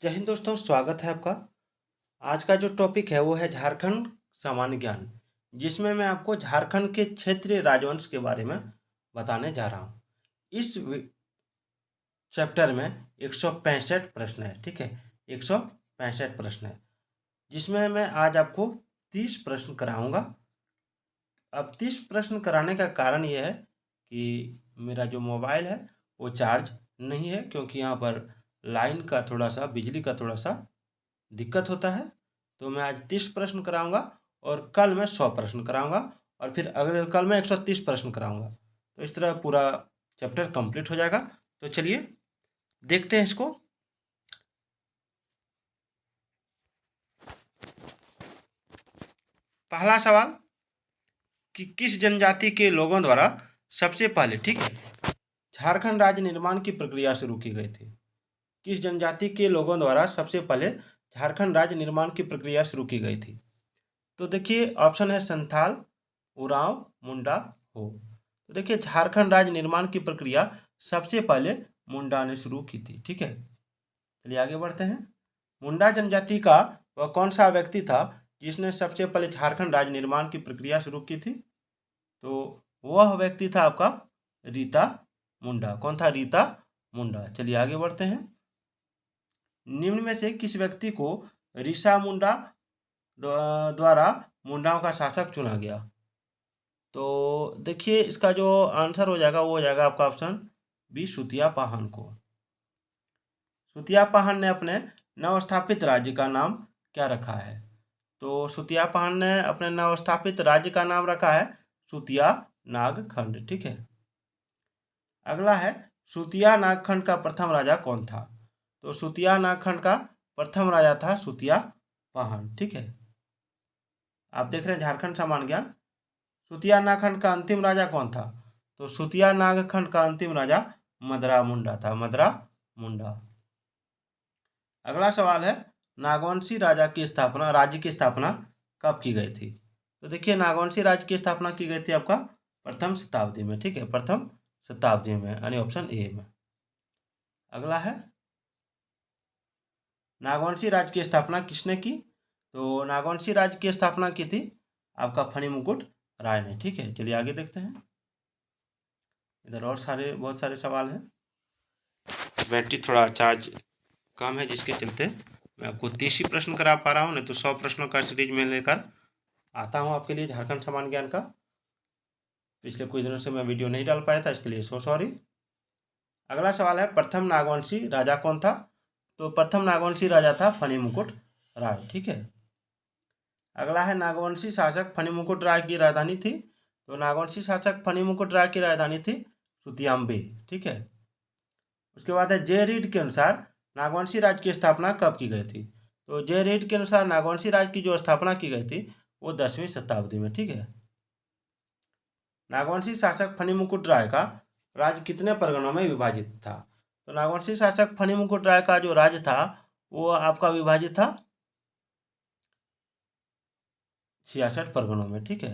जय हिंद दोस्तों, स्वागत है आपका। आज का जो टॉपिक है वो है झारखंड सामान्य ज्ञान, जिसमें मैं आपको झारखंड के क्षेत्रीय राजवंश के बारे में बताने जा रहा हूँ। इस चैप्टर में 165 प्रश्न है, ठीक है। 165 प्रश्न है, जिसमें मैं आज आपको 30 प्रश्न कराऊंगा। अब 30 प्रश्न कराने का कारण ये है कि मेरा जो मोबाइल है वो चार्ज नहीं है, क्योंकि यहाँ पर लाइन का थोड़ा सा, बिजली का थोड़ा सा दिक्कत होता है। तो मैं आज 30 प्रश्न कराऊंगा और कल मैं 100 प्रश्न कराऊंगा और फिर अगले कल मैं 130 प्रश्न कराऊंगा। तो इस तरह पूरा चैप्टर कंप्लीट हो जाएगा। तो चलिए देखते हैं इसको। पहला सवाल कि किस जनजाति के लोगों द्वारा सबसे पहले, ठीक है, झारखंड राज्य निर्माण की प्रक्रिया शुरू की गई थी। किस जनजाति के लोगों द्वारा सबसे पहले झारखंड राज्य निर्माण की प्रक्रिया शुरू की गई थी? तो देखिए ऑप्शन है संथाल, उरांव, मुंडा, हो। तो देखिए झारखंड राज्य निर्माण की प्रक्रिया सबसे पहले मुंडा ने शुरू की थी, ठीक है। चलिए आगे बढ़ते हैं। मुंडा जनजाति का वह कौन सा व्यक्ति था जिसने सबसे पहले झारखंड राज्य निर्माण की प्रक्रिया शुरू की थी? तो वह व्यक्ति था आपका रीता मुंडा। कौन था? रीता मुंडा। चलिए आगे बढ़ते हैं। निम्न में से किस व्यक्ति को रीसा मुंडा द्वारा मुंडाओं का शासक चुना गया? तो देखिए इसका जो आंसर हो जाएगा वो हो जाएगा आपका ऑप्शन बी, सुतिया पाहन को। सुतिया पाहन ने अपने नवस्थापित राज्य का नाम क्या रखा है? तो सुतिया पाहन ने अपने नवस्थापित राज्य का नाम रखा है सुतिया नागखंड, ठीक है। अगला है सुतिया नागखंड का प्रथम राजा कौन था? तो सुतिया नागखंड का प्रथम राजा था सुतिया पाहन, ठीक है। आप देख रहे हैं झारखंड सामान्य ज्ञान। सुतिया नागखंड का अंतिम राजा कौन था? तो सुतिया नागखंड का अंतिम राजा मदरा मुंडा था, मदरा मुंडा। अगला सवाल है नागवंशी राज्य की स्थापना कब की गई थी? तो देखिए नागवंशी राज्य की स्थापना की गई थी आपका प्रथम शताब्दी में, ठीक है, प्रथम शताब्दी में, यानी ऑप्शन ए में। अगला है नागवंशी राज्य की स्थापना किसने की? तो नागवंशी राज्य की स्थापना की थी आपका फणिमुकुट राय ने, ठीक है। चलिए आगे देखते हैं। इधर और बहुत सारे सवाल हैं। बैटरी थोड़ा चार्ज कम है, जिसके चलते मैं आपको 30 ही प्रश्न करा पा रहा हूँ, नहीं तो 100 प्रश्नों का सीरीज में लेकर आता हूँ आपके लिए झारखंड सामान्य ज्ञान का। पिछले कुछ दिनों से मैं वीडियो नहीं डाल पाया था, इसके लिए सो सॉरी। अगला सवाल है प्रथम नागवंशी राजा कौन था? तो प्रथम नागवंशी राजा था फणिमुकुट राय, ठीक है। अगला है नागवंशी शासक फणिमुकुट राय की राजधानी थी? तो नागवंशी शासक फणिमुकुट राय की राजधानी थी सुतियाम्बे, ठीक है। उसके बाद है जे रीड के अनुसार नागवंशी राज्य की स्थापना कब की गई थी? तो जे रीड के अनुसार नागवंशी राज्य की जो स्थापना की गई थी वो 10वीं शताब्दी में, ठीक है। नागवंशी शासक फणिमुकुट राय का राज्य कितने परगनों में विभाजित था? तो नागवंशी शासक फणिमुकुट राय का जो राज्य था वो आपका विभाजित था 66 परगनों में, ठीक है।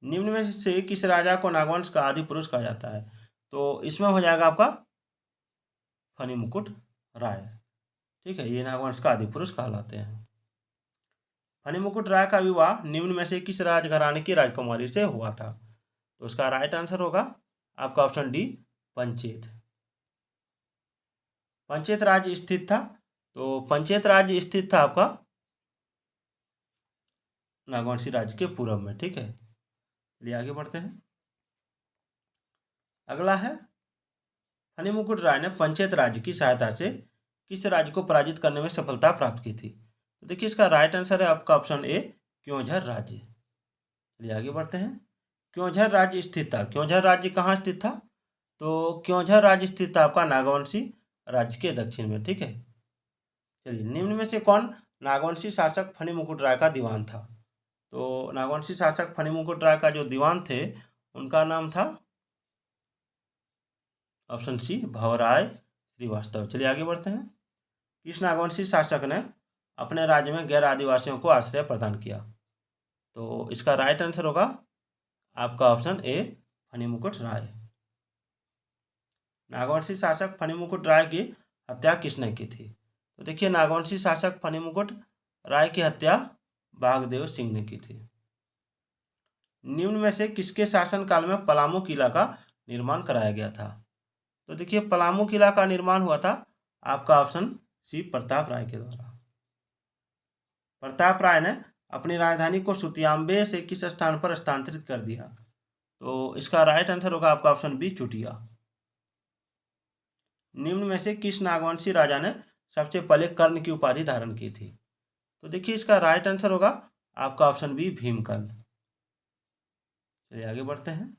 निम्न में से किस राजा को नागवंश का आदि पुरुष कहा जाता है? तो इसमें हो जाएगा आपका फणिमुकुट राय, ठीक है। ये नागवंश का आदि पुरुष कहलाते हैं। फणिमुकुट राय का विवाह निम्न में से किस राजघराने की राजकुमारी से हुआ था? तो उसका राइट आंसर होगा आपका ऑप्शन डी, पंचेत। पंचेत राज्य स्थित था? तो पंचेत राज्य स्थित था आपका नागवंशी राज्य के पूर्व में, ठीक है। चलिए आगे बढ़ते हैं। अगला है फणिमुकुट राय ने पंचेत राज्य की सहायता से किस राज्य को पराजित करने में सफलता प्राप्त की थी? तो देखिए इसका राइट आंसर है आपका ऑप्शन ए, क्योंझर राज्य। चलिए आगे बढ़ते हैं। क्योंझर राज्य स्थित था? क्योंझर राज्य कहाँ स्थित था? तो क्योंझर राज्य स्थित था आपका नागवंशी राज्य के दक्षिण में, ठीक है। चलिए निम्न में से कौन नागवंशी शासक फणिमुकुट राय का दीवान था? तो नागवंशी शासक फणिमुकुट राय का जो दीवान थे उनका नाम था ऑप्शन सी, भवराय श्रीवास्तव। चलिए आगे बढ़ते हैं। किस नागवंशी शासक ने अपने राज्य में गैर आदिवासियों को आश्रय प्रदान किया? तो इसका राइट आंसर होगा आपका ऑप्शन ए, फणिमुकुट राय। नागवंशी शासक फणिमुकुट राय की हत्या किसने की थी? तो देखिए नागवंशी शासक फणिमुकुट राय की हत्या बागदेव सिंह ने की थी। निम्न में से किसके शासनकाल में पलामू किला का निर्माण कराया गया था? तो देखिए पलामू किला का निर्माण हुआ था आपका ऑप्शन सी प्रताप राय के द्वारा। प्रताप राय ने अपनी राजधानी को सुतियाम्बे से किस स्थान पर स्थानांतरित कर दिया? तो इसका राइट आंसर होगा आपका ऑप्शन बी चुटिया। निम्न में से किस नागवंशी राजा ने सबसे पहले कर्ण की उपाधि धारण की थी? तो देखिए इसका राइट आंसर होगा आपका ऑप्शन बी भीमकर्ण। चलिए आगे बढ़ते हैं।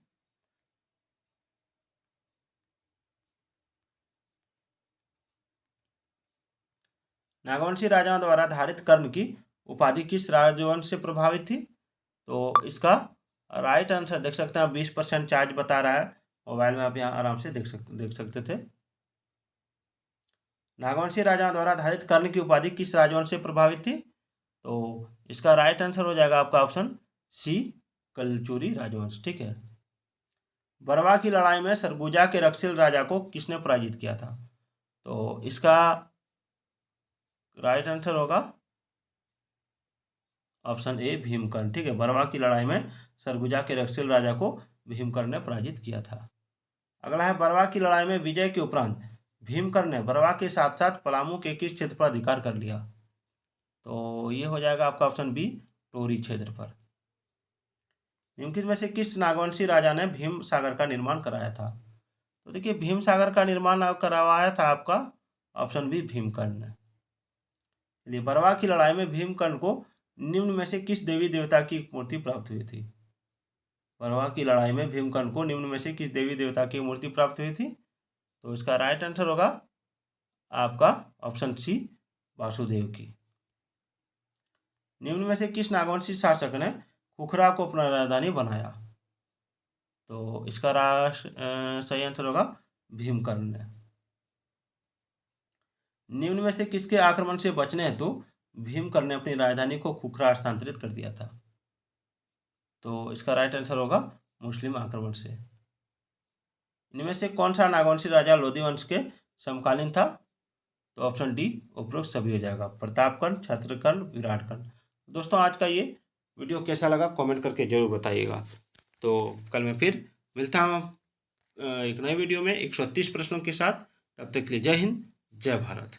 नागवंशी राजाओं द्वारा धारित कर्ण की उपाधि किस राजवंश से प्रभावित थी? तो इसका राइट आंसर देख सकते हैं आप 20% चार्ज बता रहा है मोबाइल में, आप यहाँ आराम से देख सकते थे। नागवंशी राजाओं द्वारा धारित कर्ण की उपाधि किस राजवंश से प्रभावित थी? तो इसका राइट आंसर हो जाएगा आपका ऑप्शन सी कलचुरी राजवंश। ठीक है। बरवा की लड़ाई में सरगुजा के रक्षिल राजा को किसने पराजित किया था? तो इसका राइट आंसर होगा ऑप्शन ए भीमकर्ण। ठीक है, बरवा की लड़ाई में सरगुजा के रक्षिल राजा को भीमकर्ण ने पराजित किया था। अगला है बरवा की लड़ाई में विजय के उपरांत भीमकर्ण ने बरवा के साथ साथ पलामू के किस क्षेत्र पर अधिकार कर लिया? तो ये हो जाएगा आपका ऑप्शन बी टोरी क्षेत्र पर। निम्नलिखित में से किस नागवंशी राजा ने भीम सागर का निर्माण कराया था? तो देखिए भीम सागर का निर्माण करवाया था आपका ऑप्शन बी भीमकर्ण ने। चलिए बरवा की लड़ाई में भीमकर्ण को निम्न में से किस देवी देवता की मूर्ति प्राप्त हुई थी? बरवा की लड़ाई में भीमकर्ण को निम्न में से किस देवी देवता की मूर्ति प्राप्त हुई थी? तो इसका राइट आंसर होगा आपका ऑप्शन सी वासुदेव की। निम्न में से किस नागवंशी शासक ने खुखरा को अपना राजधानी बनाया? तो इसका सही आंसर होगा भीमकर्ण ने। निम्न में से किसके आक्रमण से बचने हेतु भीमकर्ण ने अपनी राजधानी को खुखरा स्थानांतरित कर दिया था? तो इसका राइट आंसर होगा मुस्लिम आक्रमण से। इनमें से कौन सा नागवंशी राजा लोधी वंश के समकालीन था? तो ऑप्शन डी उपरोक्त सभी हो जाएगा, प्रतापकर्ण, क्षत्रकर्ण, विराटकर्ण। दोस्तों आज का ये वीडियो कैसा लगा कमेंट करके जरूर बताइएगा। तो कल मैं फिर मिलता हूँ एक नए वीडियो में 130 प्रश्नों के साथ। तब तक के लिए जय हिंद, जय भारत।